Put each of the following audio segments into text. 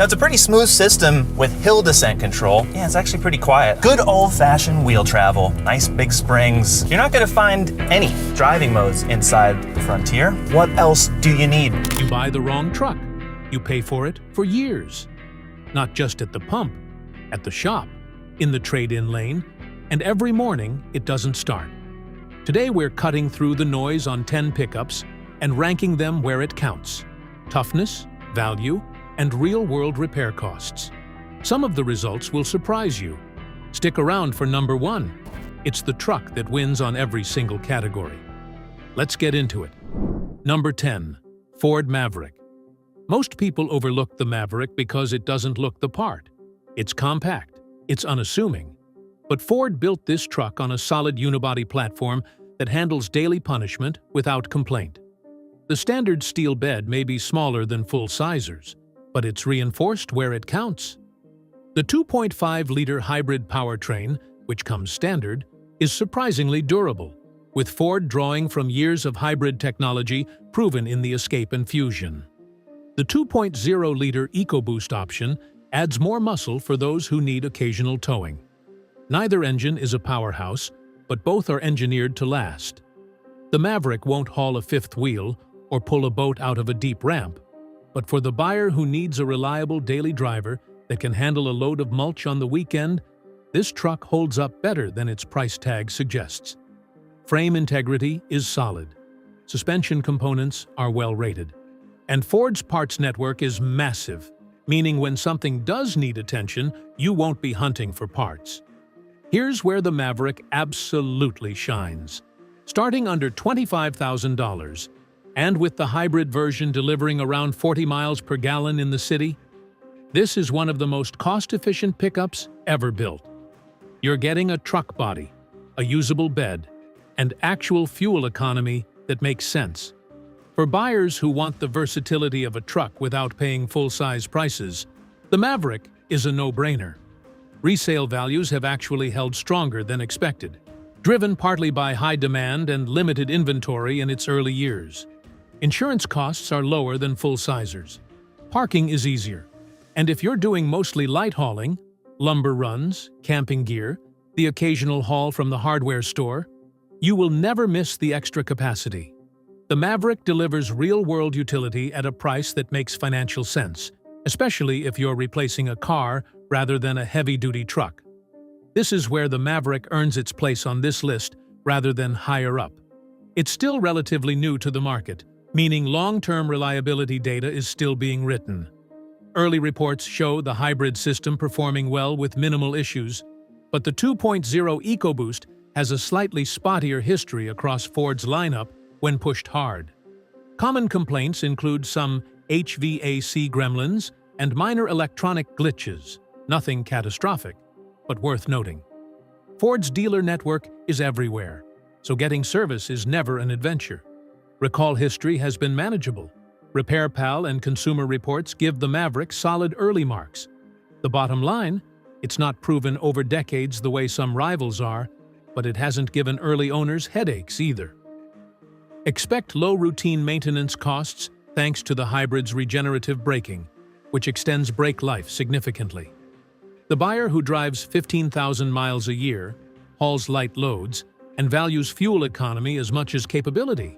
Now, it's a pretty smooth system with hill descent control. Yeah, it's actually pretty quiet. Good old-fashioned wheel travel. Nice big springs. You're not gonna find any driving modes inside the Frontier. What else do you need? You buy the wrong truck. You pay for it for years. Not just at the pump, at the shop, in the trade-in lane, and every morning it doesn't start. Today we're cutting through the noise on 10 pickups and ranking them where it counts: toughness, value, and real-world repair costs. Some of the results will surprise you. Stick around for number 1. It's the truck that wins on every single category. Let's get into it. Number 10. Ford Maverick. Most people overlook the Maverick because it doesn't look the part. It's compact, it's unassuming. But Ford built this truck on a solid unibody platform that handles daily punishment without complaint. The standard steel bed may be smaller than full-sizers, but it's reinforced where it counts. The 2.5-liter hybrid powertrain, which comes standard, is surprisingly durable, with Ford drawing from years of hybrid technology proven in the Escape and Fusion. The 2.0-liter EcoBoost option adds more muscle for those who need occasional towing. Neither engine is a powerhouse, but both are engineered to last. The Maverick won't haul a fifth wheel or pull a boat out of a deep ramp, but for the buyer who needs a reliable daily driver that can handle a load of mulch on the weekend, this truck holds up better than its price tag suggests. Frame integrity is solid. Suspension components are well rated. And Ford's parts network is massive, meaning when something does need attention, you won't be hunting for parts. Here's where the Maverick absolutely shines. Starting under $25,000, and with the hybrid version delivering around 40 miles per gallon in the city, this is one of the most cost-efficient pickups ever built. You're getting a truck body, a usable bed, and actual fuel economy that makes sense. For buyers who want the versatility of a truck without paying full-size prices, the Maverick is a no-brainer. Resale values have actually held stronger than expected, driven partly by high demand and limited inventory in its early years. Insurance costs are lower than full-sizers. Parking is easier. And if you're doing mostly light hauling, lumber runs, camping gear, the occasional haul from the hardware store, you will never miss the extra capacity. The Maverick delivers real-world utility at a price that makes financial sense, especially if you're replacing a car rather than a heavy-duty truck. This is where the Maverick earns its place on this list rather than higher up. It's still relatively new to the market, meaning long-term reliability data is still being written. Early reports show the hybrid system performing well with minimal issues, but the 2.0 EcoBoost has a slightly spottier history across Ford's lineup when pushed hard. Common complaints include some HVAC gremlins and minor electronic glitches, nothing catastrophic, but worth noting. Ford's dealer network is everywhere, so getting service is never an adventure. Recall history has been manageable. RepairPal and Consumer Reports give the Maverick solid early marks. The bottom line, it's not proven over decades the way some rivals are, but it hasn't given early owners headaches either. Expect low routine maintenance costs thanks to the hybrid's regenerative braking, which extends brake life significantly. The buyer who drives 15,000 miles a year, hauls light loads, and values fuel economy as much as capability.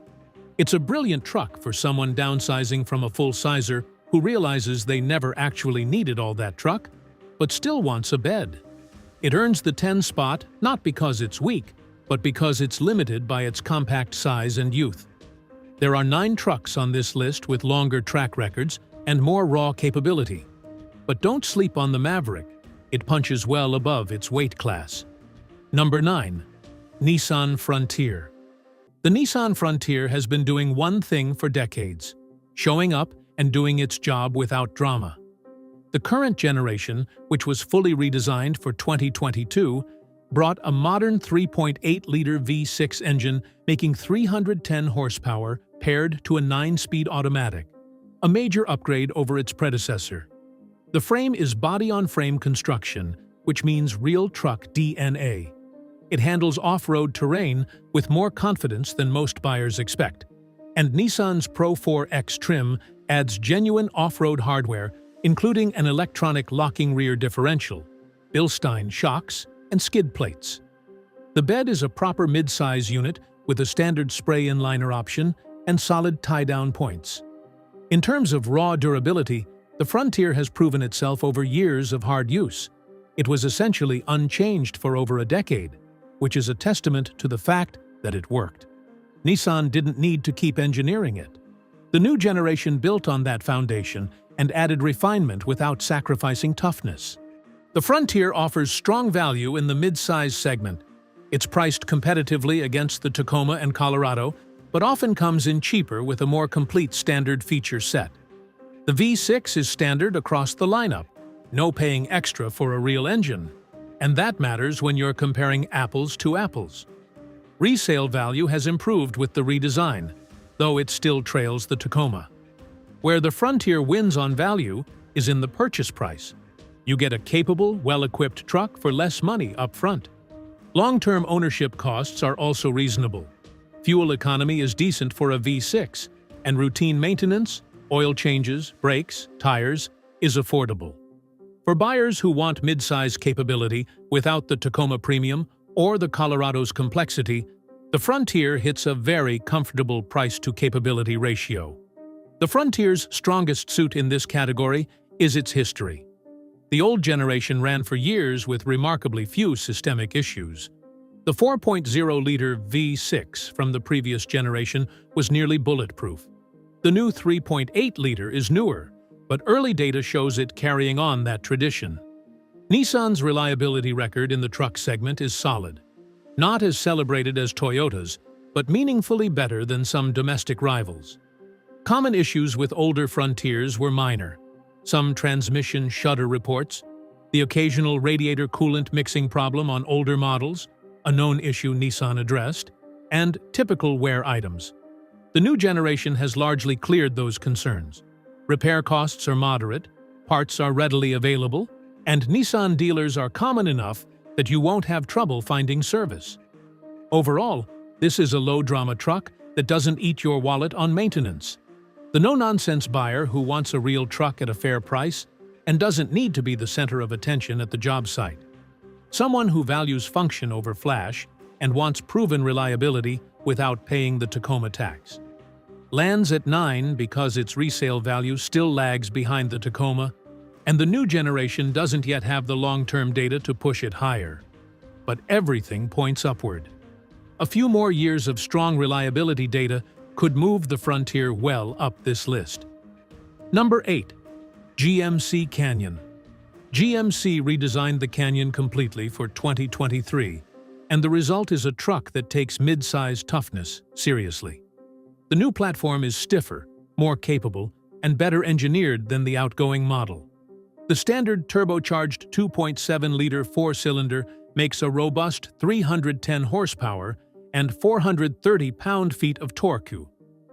It's a brilliant truck for someone downsizing from a full-sizer who realizes they never actually needed all that truck, but still wants a bed. It earns the 10 spot not because it's weak, but because it's limited by its compact size and youth. There are 9 trucks on this list with longer track records and more raw capability. But don't sleep on the Maverick. It punches well above its weight class. Number 9. Nissan Frontier. The Nissan Frontier has been doing one thing for decades: showing up and doing its job without drama. The current generation, which was fully redesigned for 2022, brought a modern 3.8-liter V6 engine making 310 horsepower paired to a 9-speed automatic, a major upgrade over its predecessor. The frame is body-on-frame construction, which means real truck DNA. It handles off-road terrain with more confidence than most buyers expect, and Nissan's Pro 4X trim adds genuine off-road hardware including an electronic locking rear differential, Bilstein shocks, and skid plates. The bed is a proper mid-size unit with a standard spray inliner option and solid tie-down points. In terms of raw durability, the Frontier has proven itself over years of hard use. It was essentially unchanged for over a decade, which is a testament to the fact that it worked. Nissan didn't need to keep engineering it. The new generation built on that foundation and added refinement without sacrificing toughness. The Frontier offers strong value in the mid-size segment. It's priced competitively against the Tacoma and Colorado, but often comes in cheaper with a more complete standard feature set. The V6 is standard across the lineup, no paying extra for a real engine, and that matters when you're comparing apples to apples. Resale value has improved with the redesign, though it still trails the Tacoma. Where the Frontier wins on value is in the purchase price. You get a capable, well-equipped truck for less money up front. Long-term ownership costs are also reasonable. Fuel economy is decent for a V6, and routine maintenance, oil changes, brakes, tires, is affordable. For buyers who want mid-size capability without the Tacoma premium or the Colorado's complexity, the Frontier hits a very comfortable price-to-capability ratio. The Frontier's strongest suit in this category is its history. The old generation ran for years with remarkably few systemic issues. The 4.0-liter V6 from the previous generation was nearly bulletproof. The new 3.8-liter is newer, but early data shows it carrying on that tradition. Nissan's reliability record in the truck segment is solid. Not as celebrated as Toyota's, but meaningfully better than some domestic rivals. Common issues with older Frontiers were minor. Some transmission shudder reports, the occasional radiator coolant mixing problem on older models, a known issue Nissan addressed, and typical wear items. The new generation has largely cleared those concerns. Repair costs are moderate, parts are readily available, and Nissan dealers are common enough that you won't have trouble finding service. Overall, this is a low-drama truck that doesn't eat your wallet on maintenance. The no-nonsense buyer who wants a real truck at a fair price and doesn't need to be the center of attention at the job site. Someone who values function over flash and wants proven reliability without paying the Tacoma tax. Lands at 9 because its resale value still lags behind the Tacoma, and the new generation doesn't yet have the long-term data to push it higher. But everything points upward. A few more years of strong reliability data could move the Frontier well up this list. Number 8. GMC Canyon. GMC redesigned the Canyon completely for 2023, and the result is a truck that takes mid-size toughness seriously. The new platform is stiffer, more capable, and better engineered than the outgoing model. The standard turbocharged 2.7-liter four-cylinder makes a robust 310 horsepower and 430 pound-feet of torque,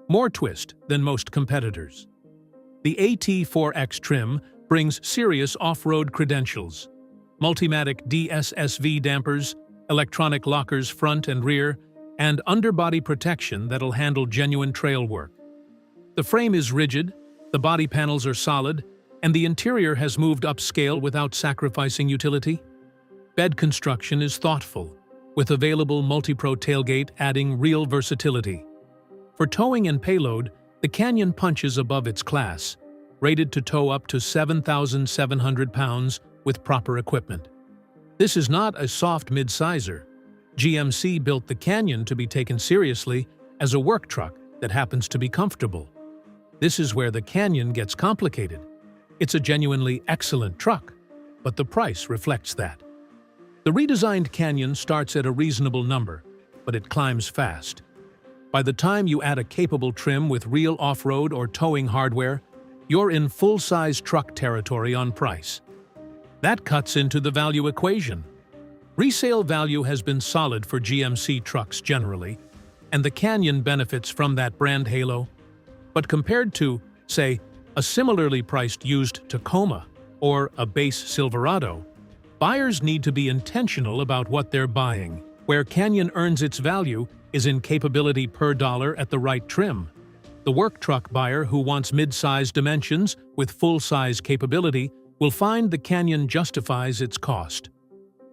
more twist than most competitors. The AT4X trim brings serious off-road credentials. Multimatic DSSV dampers, electronic lockers front and rear, and underbody protection that'll handle genuine trail work. The frame is rigid, the body panels are solid, and the interior has moved upscale without sacrificing utility. Bed construction is thoughtful, with available multi-pro tailgate adding real versatility. For towing and payload, the Canyon punches above its class, rated to tow up to 7,700 pounds with proper equipment. This is not a soft mid-sizer. GMC built the Canyon to be taken seriously as a work truck that happens to be comfortable. This is where the Canyon gets complicated. It's a genuinely excellent truck, but the price reflects that. The redesigned Canyon starts at a reasonable number, but it climbs fast. By the time you add a capable trim with real off-road or towing hardware, you're in full-size truck territory on price. That cuts into the value equation. Resale value has been solid for GMC trucks generally, and the Canyon benefits from that brand halo. But compared to, say, a similarly priced used Tacoma or a base Silverado, buyers need to be intentional about what they're buying. Where Canyon earns its value is in capability per dollar at the right trim. The work truck buyer who wants mid-size dimensions with full-size capability will find the Canyon justifies its cost.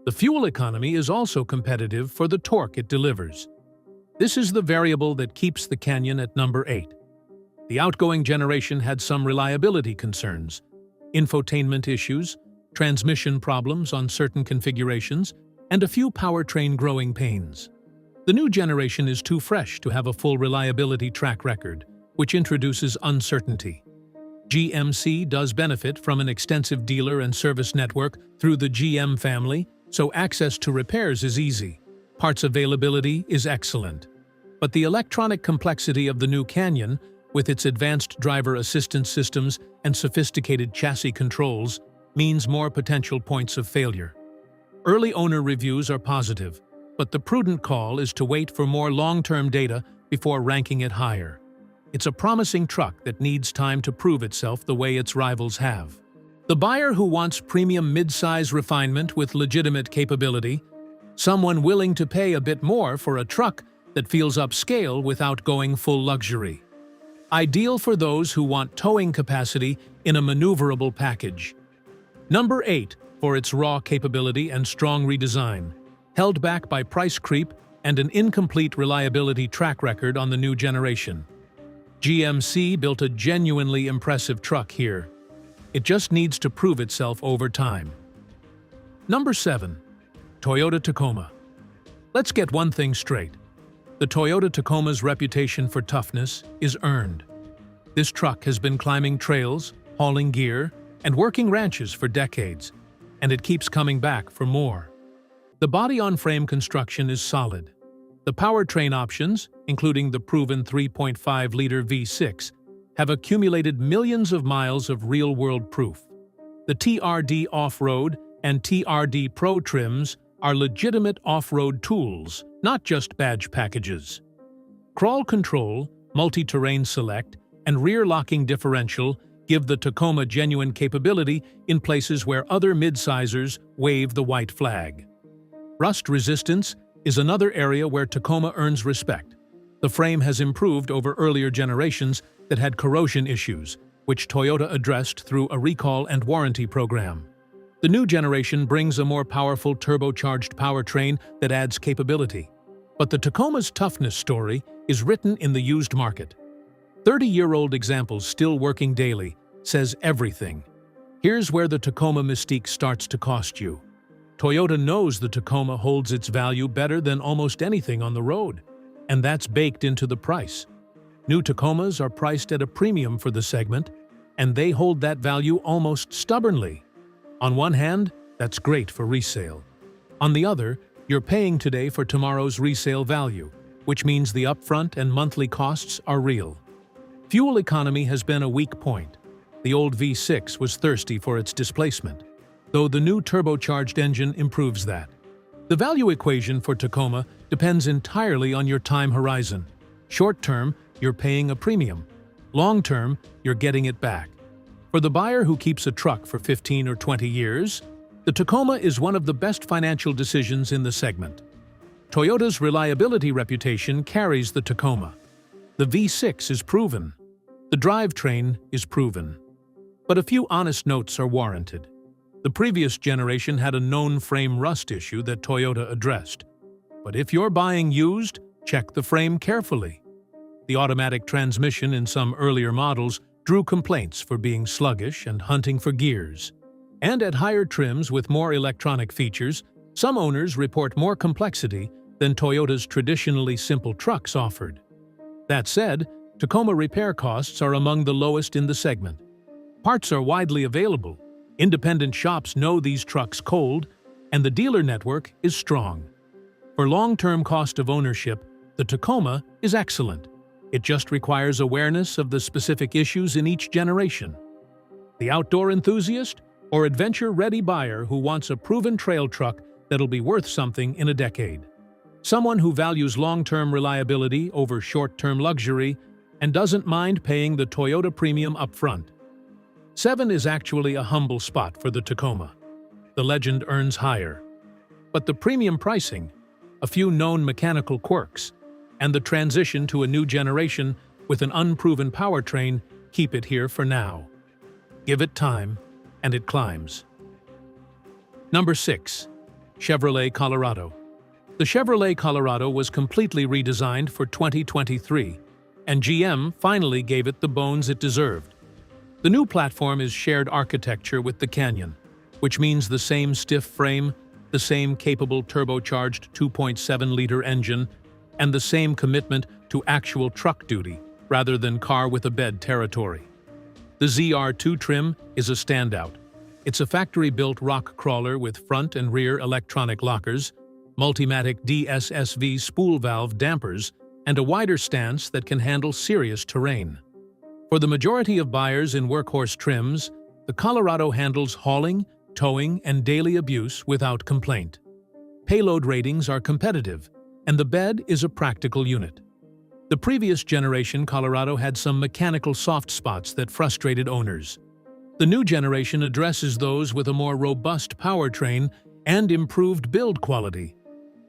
The fuel economy is also competitive for the torque it delivers. This is the variable that keeps the Canyon at number 8. The outgoing generation had some reliability concerns, infotainment issues, transmission problems on certain configurations, and a few powertrain growing pains. The new generation is too fresh to have a full reliability track record, which introduces uncertainty. GMC does benefit from an extensive dealer and service network through the GM family, so access to repairs is easy. Parts availability is excellent. But the electronic complexity of the new Canyon, with its advanced driver assistance systems and sophisticated chassis controls, means more potential points of failure. Early owner reviews are positive, but the prudent call is to wait for more long-term data before ranking it higher. It's a promising truck that needs time to prove itself the way its rivals have. The buyer who wants premium mid-size refinement with legitimate capability, someone willing to pay a bit more for a truck that feels upscale without going full luxury. Ideal for those who want towing capacity in a maneuverable package. Number 8, for its raw capability and strong redesign, held back by price creep and an incomplete reliability track record on the new generation. GMC built a genuinely impressive truck here. It just needs to prove itself over time. Number 7. Toyota Tacoma. Let's get one thing straight. The Toyota Tacoma's reputation for toughness is earned. This truck has been climbing trails, hauling gear, and working ranches for decades, and it keeps coming back for more. The body-on-frame construction is solid. The powertrain options, including the proven 3.5-liter V6, have accumulated millions of miles of real-world proof. The TRD Off-Road and TRD Pro trims are legitimate off-road tools, not just badge packages. Crawl control, multi-terrain select, and rear-locking differential give the Tacoma genuine capability in places where other mid-sizers wave the white flag. Rust resistance is another area where Tacoma earns respect. The frame has improved over earlier generations that had corrosion issues, which Toyota addressed through a recall and warranty program. The new generation brings a more powerful turbocharged powertrain that adds capability. But the Tacoma's toughness story is written in the used market. 30-year-old examples still working daily says everything. Here's where the Tacoma mystique starts to cost you. Toyota knows the Tacoma holds its value better than almost anything on the road, and that's baked into the price. New Tacomas are priced at a premium for the segment, and they hold that value almost stubbornly. On one hand, that's great for resale. On the other, you're paying today for tomorrow's resale value, which means the upfront and monthly costs are real. Fuel economy has been a weak point. The old V6 was thirsty for its displacement, though the new turbocharged engine improves that. The value equation for Tacoma depends entirely on your time horizon. Short-term, you're paying a premium. Long-term, you're getting it back. For the buyer who keeps a truck for 15 or 20 years, the Tacoma is one of the best financial decisions in the segment. Toyota's reliability reputation carries the Tacoma. The V6 is proven. The drivetrain is proven. But a few honest notes are warranted. The previous generation had a known frame rust issue that Toyota addressed. But if you're buying used, check the frame carefully. The automatic transmission in some earlier models drew complaints for being sluggish and hunting for gears. And at higher trims with more electronic features, some owners report more complexity than Toyota's traditionally simple trucks offered. That said, Tacoma repair costs are among the lowest in the segment. Parts are widely available. Independent shops know these trucks cold, and the dealer network is strong. For long-term cost of ownership, the Tacoma is excellent. It just requires awareness of the specific issues in each generation. The outdoor enthusiast or adventure-ready buyer who wants a proven trail truck that'll be worth something in a decade. Someone who values long-term reliability over short-term luxury and doesn't mind paying the Toyota premium upfront. 7 is actually a humble spot for the Tacoma. The legend earns higher. But the premium pricing, a few known mechanical quirks, and the transition to a new generation With an unproven powertrain, keep it here for now. Give it time, and it climbs. Number 6. Chevrolet Colorado. The Chevrolet Colorado was completely redesigned for 2023, and GM finally gave it the bones it deserved. The new platform is shared architecture with the Canyon, which means the same stiff frame, the same capable turbocharged 2.7-liter engine, and the same commitment to actual truck duty rather than car-with-a-bed territory. The ZR2 trim is a standout. It's a factory-built rock crawler with front and rear electronic lockers, Multimatic DSSV spool valve dampers, and a wider stance that can handle serious terrain. For the majority of buyers in workhorse trims, the Colorado handles hauling, towing, and daily abuse without complaint. Payload ratings are competitive, and the bed is a practical unit. The previous generation Colorado had some mechanical soft spots that frustrated owners. The new generation addresses those with a more robust powertrain and improved build quality.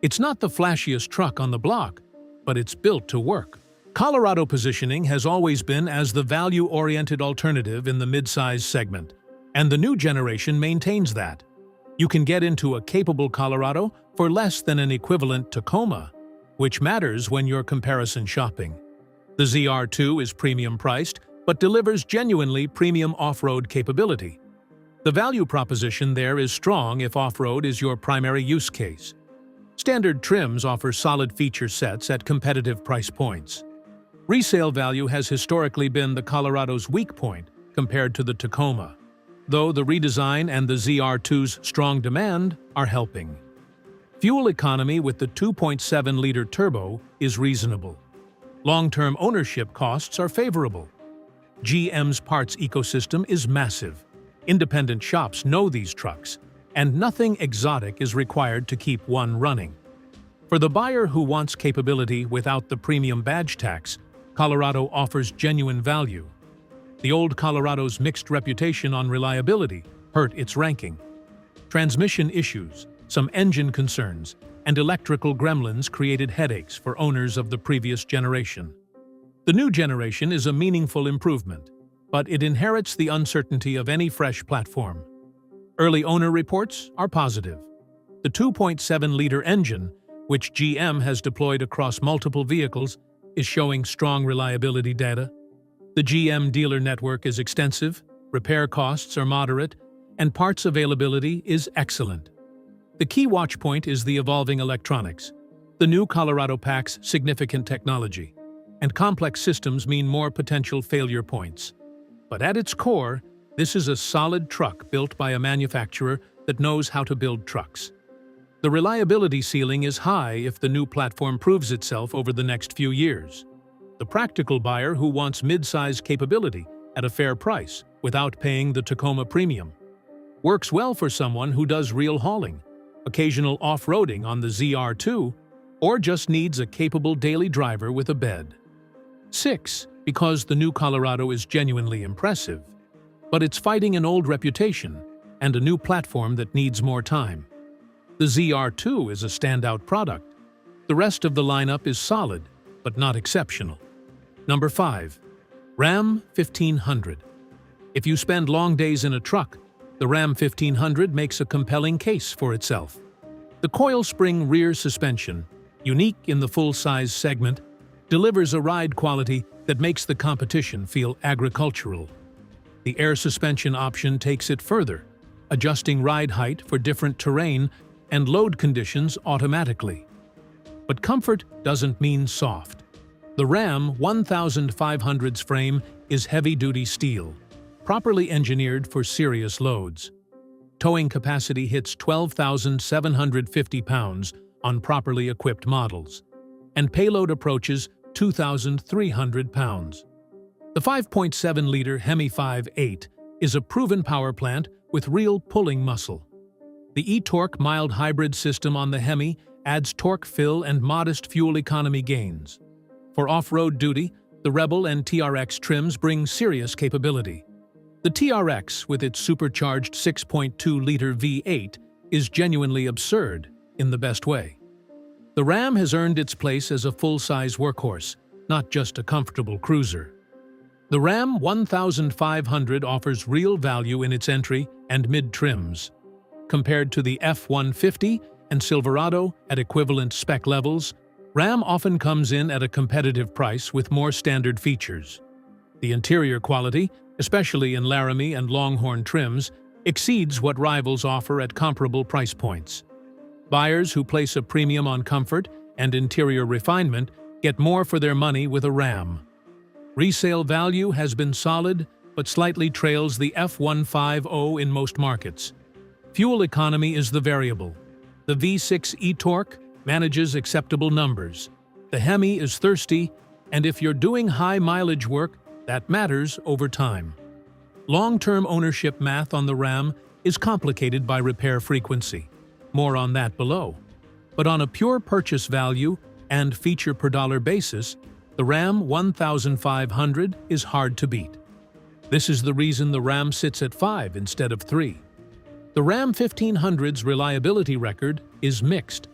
It's not the flashiest truck on the block, but it's built to work. Colorado positioning has always been as the value-oriented alternative in the midsize segment, and the new generation maintains that. You can get into a capable Colorado for less than an equivalent Tacoma, which matters when you're comparison shopping. The ZR2 is premium priced, but delivers genuinely premium off-road capability. The value proposition there is strong if off-road is your primary use case. Standard trims offer solid feature sets at competitive price points. Resale value has historically been the Colorado's weak point compared to the Tacoma, though the redesign and the ZR2's strong demand are helping. Fuel economy with the 2.7-liter turbo is reasonable. Long-term ownership costs are favorable. GM's parts ecosystem is massive. Independent shops know these trucks, and nothing exotic is required to keep one running. For the buyer who wants capability without the premium badge tax, Colorado offers genuine value. The old Colorado's mixed reputation on reliability hurt its ranking. Transmission issues, some engine concerns, and electrical gremlins created headaches for owners of the previous generation. The new generation is a meaningful improvement, but it inherits the uncertainty of any fresh platform. Early owner reports are positive. The 2.7-liter engine, which GM has deployed across multiple vehicles, is showing strong reliability data. The GM dealer network is extensive, repair costs are moderate, and parts availability is excellent. The key watch point is the evolving electronics. The new Colorado packs significant technology, and complex systems mean more potential failure points. But at its core, this is a solid truck built by a manufacturer that knows how to build trucks. The reliability ceiling is high if the new platform proves itself over the next few years. The practical buyer who wants mid-size capability at a fair price without paying the Tacoma premium. Works well for someone who does real hauling, occasional off-roading on the ZR2, or just needs a capable daily driver with a bed. 6. Because the new Colorado is genuinely impressive, but it's fighting an old reputation and a new platform that needs more time. The ZR2 is a standout product. The rest of the lineup is solid, but not exceptional. Number 5. Ram 1500. If you spend long days in a truck, the Ram 1500 makes a compelling case for itself. The coil spring rear suspension, unique in the full-size segment, delivers a ride quality that makes the competition feel agricultural. The air suspension option takes it further, adjusting ride height for different terrain and load conditions automatically. But comfort doesn't mean soft. The Ram 1500's frame is heavy-duty steel, properly engineered for serious loads. Towing capacity hits 12,750 pounds on properly equipped models, and payload approaches 2,300 pounds. The 5.7-liter Hemi 5.8 is a proven power plant with real pulling muscle. The e-Torque mild hybrid system on the Hemi adds torque fill and modest fuel economy gains. For off-road duty, the Rebel and TRX trims bring serious capability. The TRX, with its supercharged 6.2-liter V8, is genuinely absurd in the best way. The Ram has earned its place as a full-size workhorse, not just a comfortable cruiser. The Ram 1500 offers real value in its entry and mid trims. Compared to the F-150 and Silverado at equivalent spec levels, Ram often comes in at a competitive price with more standard features. The interior quality, especially in Laramie and Longhorn trims, exceeds what rivals offer at comparable price points. Buyers who place a premium on comfort and interior refinement get more for their money with a Ram. Resale value has been solid, but slightly trails the F150 in most markets. Fuel economy is the variable. The V6 e-torque manages acceptable numbers. The Hemi is thirsty, and if you're doing high-mileage work, that matters over time. Long-term ownership math on the Ram is complicated by repair frequency. More on that below. But on a pure purchase value and feature per dollar basis, the Ram 1500 is hard to beat. This is the reason the Ram sits at 5 instead of 3. The Ram 1500's reliability record is mixed.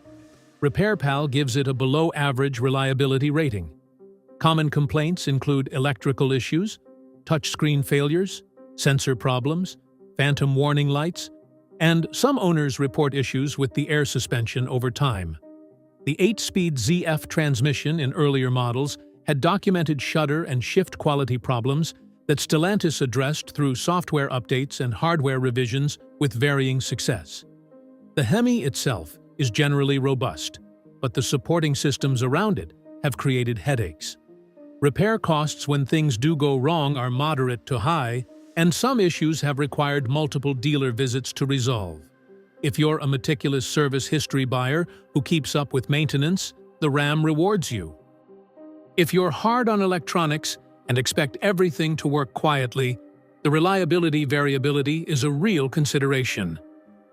RepairPal gives it a below-average reliability rating. Common complaints include electrical issues, touchscreen failures, sensor problems, phantom warning lights, and some owners report issues with the air suspension over time. The 8-speed ZF transmission in earlier models had documented shudder and shift quality problems that Stellantis addressed through software updates and hardware revisions with varying success. The Hemi itself is generally robust, but the supporting systems around it have created headaches. Repair costs when things do go wrong are moderate to high, and some issues have required multiple dealer visits to resolve. If you're a meticulous service history buyer who keeps up with maintenance, the Ram rewards you. If you're hard on electronics and expect everything to work quietly, the reliability variability is a real consideration.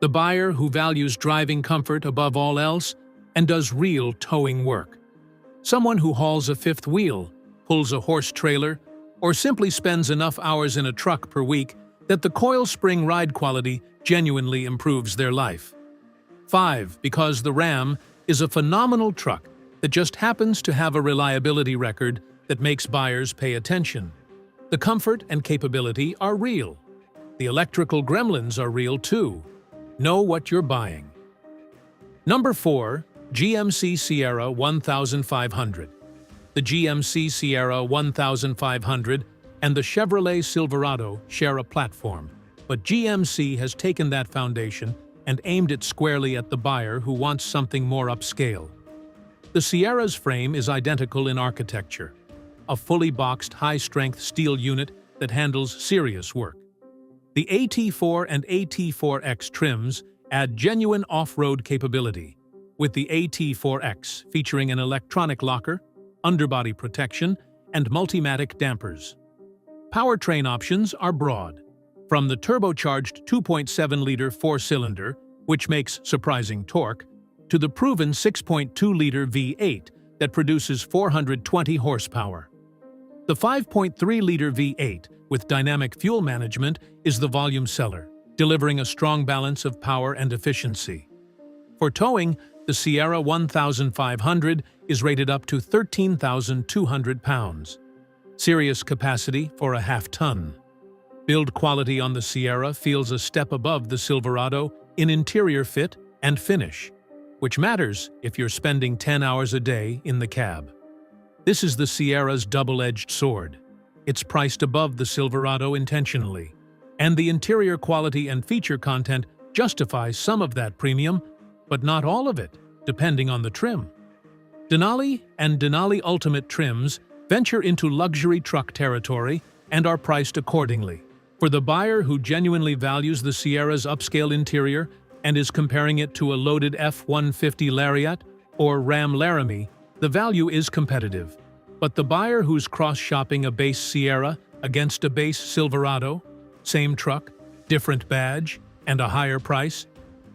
The buyer who values driving comfort above all else and does real towing work. Someone who hauls a fifth wheel, pulls a horse trailer, or simply spends enough hours in a truck per week that the coil spring ride quality genuinely improves their life. 5. Because the Ram is a phenomenal truck that just happens to have a reliability record that makes buyers pay attention. The comfort and capability are real. The electrical gremlins are real too. Know what you're buying. Number 4. GMC Sierra 1500. The GMC Sierra 1500 and the Chevrolet Silverado share a platform, but GMC has taken that foundation and aimed it squarely at the buyer who wants something more upscale. The Sierra's frame is identical in architecture, a fully boxed high-strength steel unit that handles serious work. The AT4 and AT4X trims add genuine off-road capability, with the AT4X featuring an electronic locker, underbody protection, and multimatic dampers. Powertrain options are broad, from the turbocharged 2.7-liter four-cylinder, which makes surprising torque, to the proven 6.2-liter V8 that produces 420 horsepower. The 5.3-liter V8 with dynamic fuel management is the volume seller, delivering a strong balance of power and efficiency. For towing, the Sierra 1500 is rated up to 13,200 pounds. Serious capacity for a half-ton. Build quality on the Sierra feels a step above the Silverado in interior fit and finish, which matters if you're spending 10 hours a day in the cab. This is the Sierra's double-edged sword. It's priced above the Silverado intentionally, and the interior quality and feature content justifies some of that premium, but not all of it, depending on the trim. Denali and Denali Ultimate trims venture into luxury truck territory and are priced accordingly. For the buyer who genuinely values the Sierra's upscale interior and is comparing it to a loaded F-150 Lariat or Ram Laramie, the value is competitive. But the buyer who's cross-shopping a base Sierra against a base Silverado, same truck, different badge, and a higher price,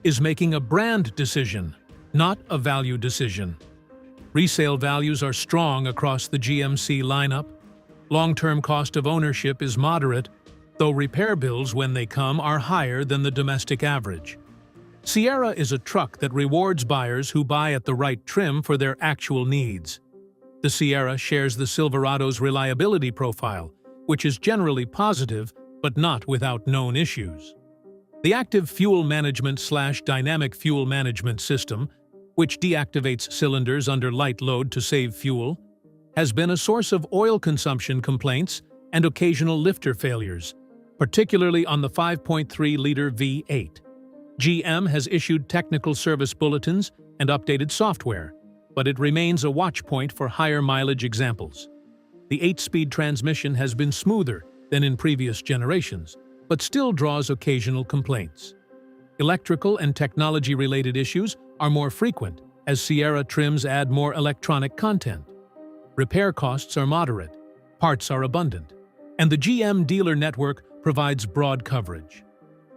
is making a brand decision, not a value decision. Resale values are strong across the GMC lineup. Long-term cost of ownership is moderate, though repair bills when they come are higher than the domestic average. Sierra is a truck that rewards buyers who buy at the right trim for their actual needs. The Sierra shares the Silverado's reliability profile, which is generally positive, but not without known issues. The active fuel management/dynamic fuel management system, which deactivates cylinders under light load to save fuel, has been a source of oil consumption complaints and occasional lifter failures, particularly on the 5.3-liter V8. GM has issued technical service bulletins and updated software, but it remains a watch point for higher mileage examples. The 8-speed transmission has been smoother than in previous generations, but still draws occasional complaints. Electrical and technology-related issues are more frequent as Sierra trims add more electronic content. Repair costs are moderate, parts are abundant, and the GM dealer network provides broad coverage.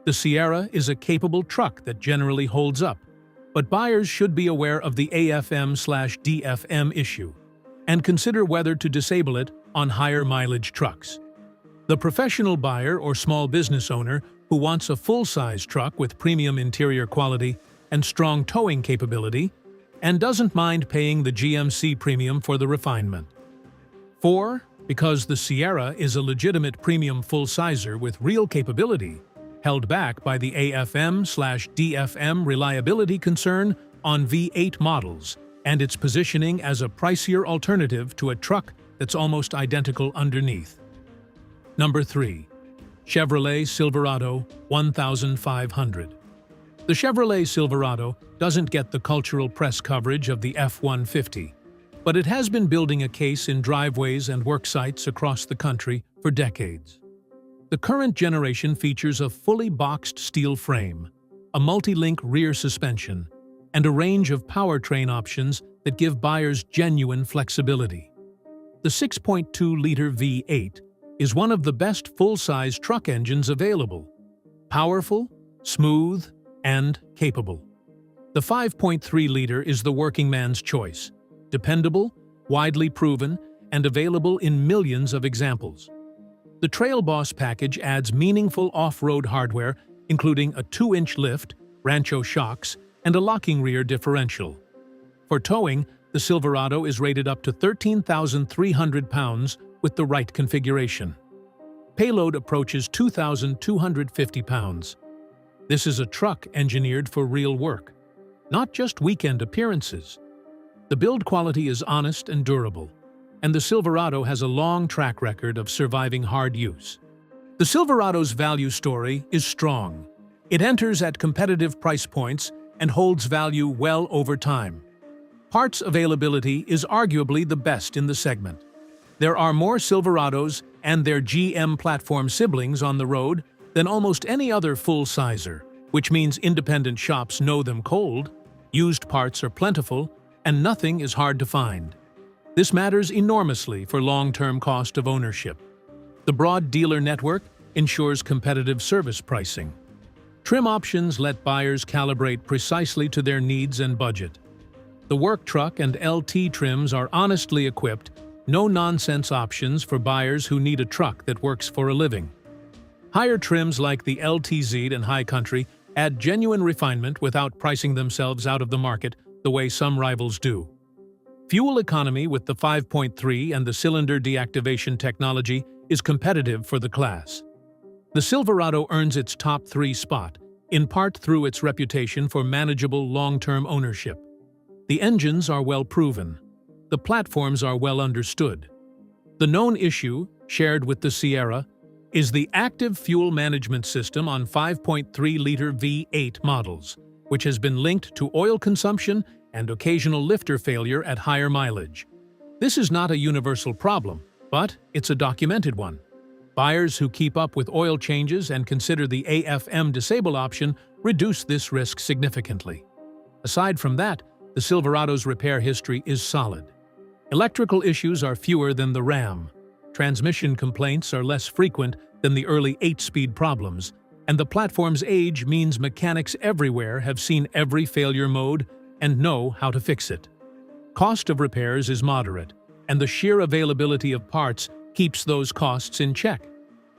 The Sierra is a capable truck that generally holds up, but buyers should be aware of the AFM/DFM issue and consider whether to disable it on higher mileage trucks. The professional buyer or small business owner who wants a full-size truck with premium interior quality and strong towing capability and doesn't mind paying the GMC premium for the refinement. 4. Because the Sierra is a legitimate premium full-sizer with real capability, held back by the AFM/DFM reliability concern on V8 models and its positioning as a pricier alternative to a truck that's almost identical underneath. Number 3. Chevrolet Silverado 1500. The Chevrolet Silverado doesn't get the cultural press coverage of the F-150, but it has been building a case in driveways and work sites across the country for decades. The current generation features a fully boxed steel frame, a multi-link rear suspension, and a range of powertrain options that give buyers genuine flexibility. The 6.2-liter V8 is one of the best full-size truck engines available, powerful, smooth, and capable. The 5.3-liter is the working man's choice, dependable, widely proven, and available in millions of examples. The Trail Boss package adds meaningful off-road hardware, including a 2-inch lift, Rancho shocks, and a locking rear differential. For towing, the Silverado is rated up to 13,300 pounds with the right configuration. Payload approaches 2,250 pounds. This is a truck engineered for real work, not just weekend appearances. The build quality is honest and durable, and the Silverado has a long track record of surviving hard use. The Silverado's value story is strong. It enters at competitive price points and holds value well over time. Parts availability is arguably the best in the segment. There are more Silverados and their GM platform siblings on the road than almost any other full-sizer, which means independent shops know them cold, used parts are plentiful, and nothing is hard to find. This matters enormously for long-term cost of ownership. The broad dealer network ensures competitive service pricing. Trim options let buyers calibrate precisely to their needs and budget. The work truck and LT trims are honestly equipped, no-nonsense options for buyers who need a truck that works for a living. Higher trims like the LTZ and High Country add genuine refinement without pricing themselves out of the market the way some rivals do. Fuel economy with the 5.3 and the cylinder deactivation technology is competitive for the class. The Silverado earns its top 3 spot, in part through its reputation for manageable long-term ownership. The engines are well proven. The platforms are well understood. The known issue, shared with the Sierra, is the active fuel management system on 5.3-liter V8 models, which has been linked to oil consumption and occasional lifter failure at higher mileage. This is not a universal problem, but it's a documented one. Buyers who keep up with oil changes and consider the AFM disable option reduce this risk significantly. Aside from that, the Silverado's repair history is solid. Electrical issues are fewer than the Ram. Transmission complaints are less frequent than the early 8-speed problems, and the platform's age means mechanics everywhere have seen every failure mode and know how to fix it. Cost of repairs is moderate, and the sheer availability of parts keeps those costs in check.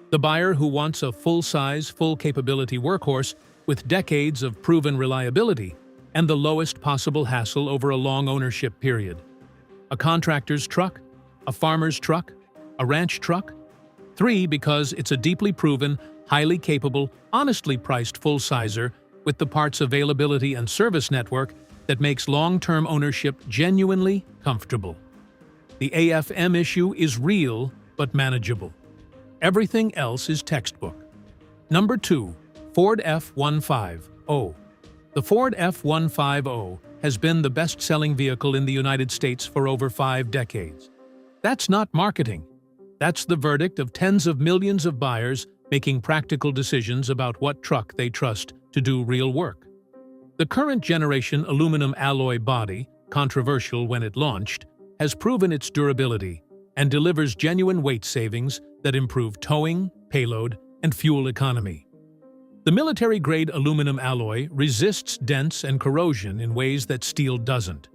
The buyer who wants a full-size, full-capability workhorse with decades of proven reliability and the lowest possible hassle over a long ownership period. a contractor's truck, a farmer's truck, a ranch truck? 3, because it's a deeply proven, highly capable, honestly priced full-sizer with the parts availability and service network that makes long-term ownership genuinely comfortable. The AFM issue is real but manageable. Everything else is textbook. Number 2. Ford F-150. The Ford F-150 has been the best-selling vehicle in the United States for over 5 decades. That's not marketing. That's the verdict of tens of millions of buyers making practical decisions about what truck they trust to do real work. The current generation aluminum alloy body, controversial when it launched, has proven its durability and delivers genuine weight savings that improve towing, payload, and fuel economy. The military-grade aluminum alloy resists dents and corrosion in ways that steel doesn't.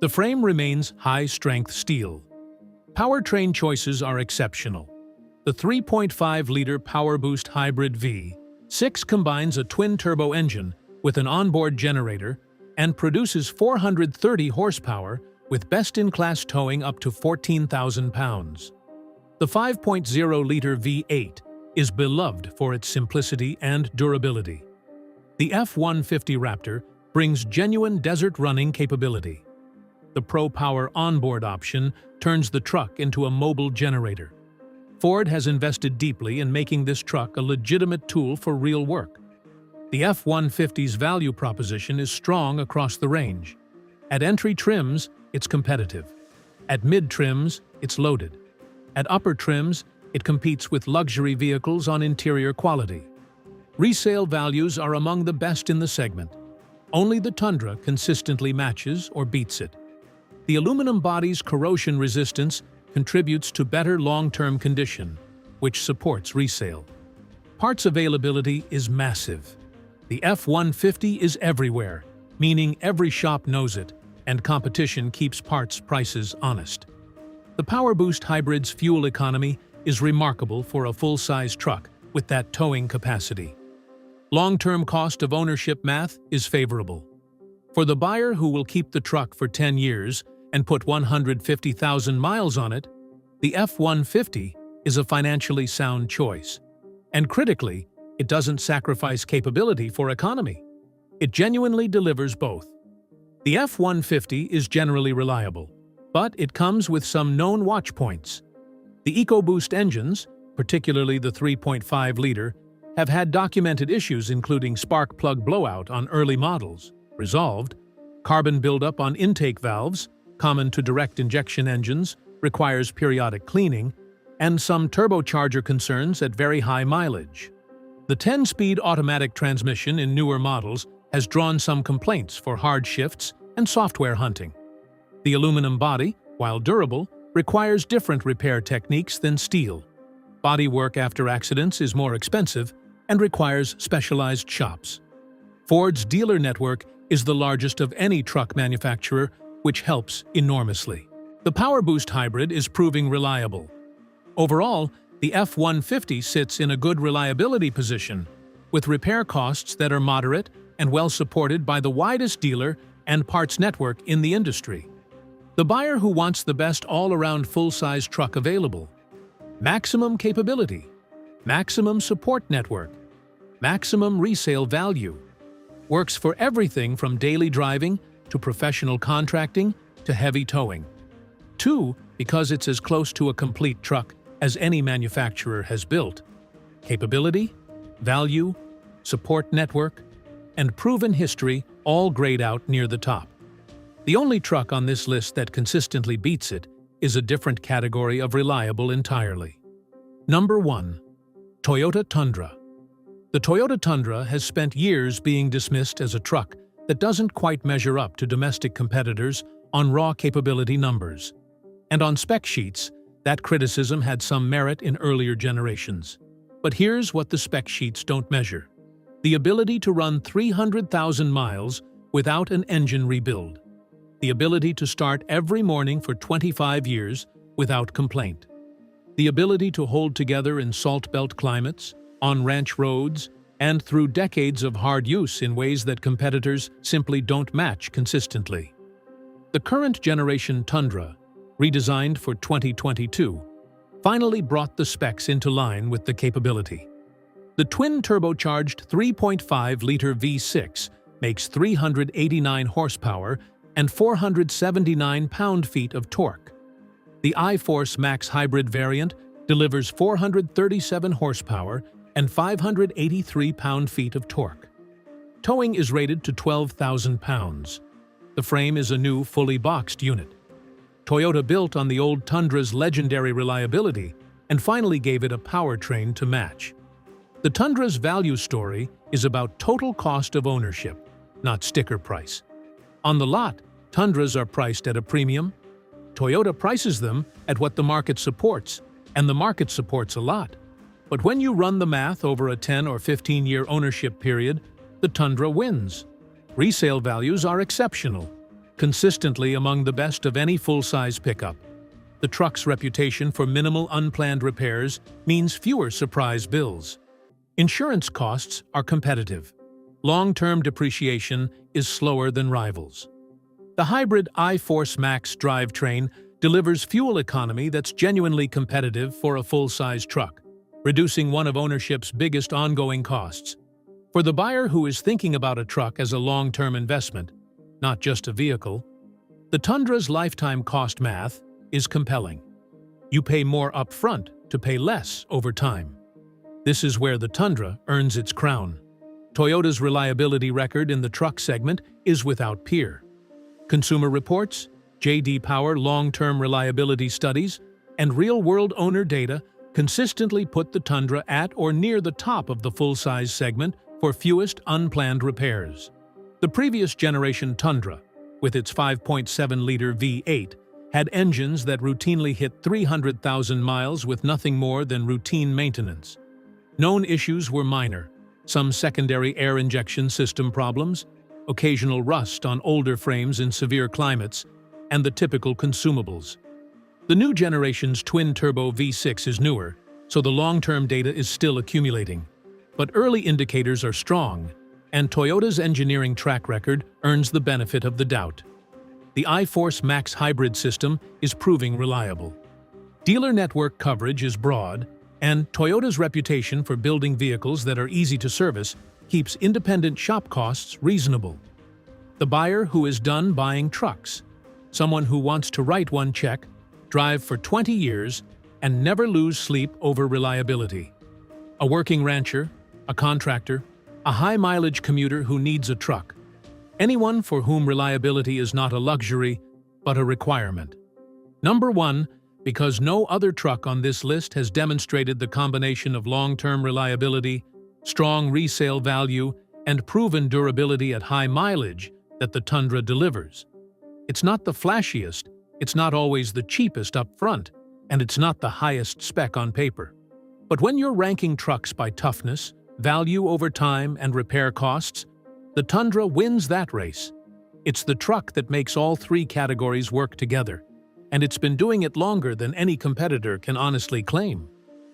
The frame remains high-strength steel. Powertrain choices are exceptional. The 3.5-liter PowerBoost Hybrid V6 combines a twin-turbo engine with an onboard generator and produces 430 horsepower with best-in-class towing up to 14,000 pounds. The 5.0-liter V8 is beloved for its simplicity and durability. The F-150 Raptor brings genuine desert running capability. The Pro Power onboard option turns the truck into a mobile generator. Ford has invested deeply in making this truck a legitimate tool for real work. The F-150's value proposition is strong across the range. At entry trims, it's competitive. At mid trims, it's loaded. At upper trims, it competes with luxury vehicles on interior quality. Resale values are among the best in the segment. Only the Tundra consistently matches or beats it. The aluminum body's corrosion resistance contributes to better long-term condition, which supports resale. Parts availability is massive. The F-150 is everywhere, meaning every shop knows it, and competition keeps parts prices honest. The PowerBoost Hybrid's fuel economy is remarkable for a full-size truck with that towing capacity. Long-term cost of ownership math is favorable. For the buyer who will keep the truck for 10 years and put 150,000 miles on it, the F-150 is a financially sound choice. And critically, it doesn't sacrifice capability for economy. It genuinely delivers both. The F-150 is generally reliable, but it comes with some known watch points. The EcoBoost engines, particularly the 3.5-liter, have had documented issues including spark plug blowout on early models, resolved, carbon buildup on intake valves, common to direct injection engines, requires periodic cleaning, and some turbocharger concerns at very high mileage. The 10-speed automatic transmission in newer models has drawn some complaints for hard shifts and software hunting. The aluminum body, while durable, requires different repair techniques than steel. Bodywork after accidents is more expensive and requires specialized shops. Ford's dealer network is the largest of any truck manufacturer, which helps enormously. The PowerBoost Hybrid is proving reliable. Overall, the F-150 sits in a good reliability position, with repair costs that are moderate and well supported by the widest dealer and parts network in the industry. The buyer who wants the best all-around full-size truck available. Maximum capability, maximum support network, maximum resale value. Works for everything from daily driving to professional contracting to heavy towing. 2, because it's as close to a complete truck as any manufacturer has built. Capability, value, support network, and proven history all grade out near the top. The only truck on this list that consistently beats it is a different category of reliable entirely. Number 1. Toyota Tundra. The Toyota Tundra has spent years being dismissed as a truck that doesn't quite measure up to domestic competitors on raw capability numbers. And on spec sheets, that criticism had some merit in earlier generations. But here's what the spec sheets don't measure: the ability to run 300,000 miles without an engine rebuild. The ability to start every morning for 25 years without complaint. The ability to hold together in salt belt climates, on ranch roads, and through decades of hard use in ways that competitors simply don't match consistently. The current generation Tundra redesigned for 2022, finally brought the specs into line with the capability. The twin-turbocharged 3.5-liter V6 makes 389 horsepower and 479 pound-feet of torque. The iForce Max Hybrid variant delivers 437 horsepower and 583 pound-feet of torque. Towing is rated to 12,000 pounds. The frame is a new, fully boxed unit. Toyota built on the old Tundra's legendary reliability and finally gave it a powertrain to match. The Tundra's value story is about total cost of ownership, not sticker price. On the lot, Tundras are priced at a premium. Toyota prices them at what the market supports, and the market supports a lot. But when you run the math over a 10 or 15-year ownership period, the Tundra wins. Resale values are exceptional, consistently among the best of any full-size pickup. The truck's reputation for minimal unplanned repairs means fewer surprise bills. Insurance costs are competitive. Long-term depreciation is slower than rivals. The hybrid iForce Max drivetrain delivers fuel economy that's genuinely competitive for a full-size truck, reducing one of ownership's biggest ongoing costs. For the buyer who is thinking about a truck as a long-term investment, not just a vehicle, the Tundra's lifetime cost math is compelling. You pay more upfront to pay less over time. This is where the Tundra earns its crown. Toyota's reliability record in the truck segment is without peer. Consumer Reports, J.D. Power long-term reliability studies, and real-world owner data consistently put the Tundra at or near the top of the full-size segment for fewest unplanned repairs. The previous generation Tundra, with its 5.7-liter V8, had engines that routinely hit 300,000 miles with nothing more than routine maintenance. Known issues were minor, some secondary air injection system problems, occasional rust on older frames in severe climates, and the typical consumables. The new generation's twin-turbo V6 is newer, so the long-term data is still accumulating. But early indicators are strong, and Toyota's engineering track record earns the benefit of the doubt. The iForce Max hybrid system is proving reliable. Dealer network coverage is broad, and Toyota's reputation for building vehicles that are easy to service keeps independent shop costs reasonable. The buyer who is done buying trucks, someone who wants to write one check, drive for 20 years, and never lose sleep over reliability. A working rancher, a contractor, a high-mileage commuter who needs a truck. Anyone for whom reliability is not a luxury, but a requirement. Number 1, because no other truck on this list has demonstrated the combination of long-term reliability, strong resale value, and proven durability at high mileage that the Tundra delivers. It's not the flashiest, it's not always the cheapest up front, and it's not the highest spec on paper. But when you're ranking trucks by toughness, value over time, and repair costs, the Tundra wins that race. It's the truck that makes all three categories work together, and it's been doing it longer than any competitor can honestly claim.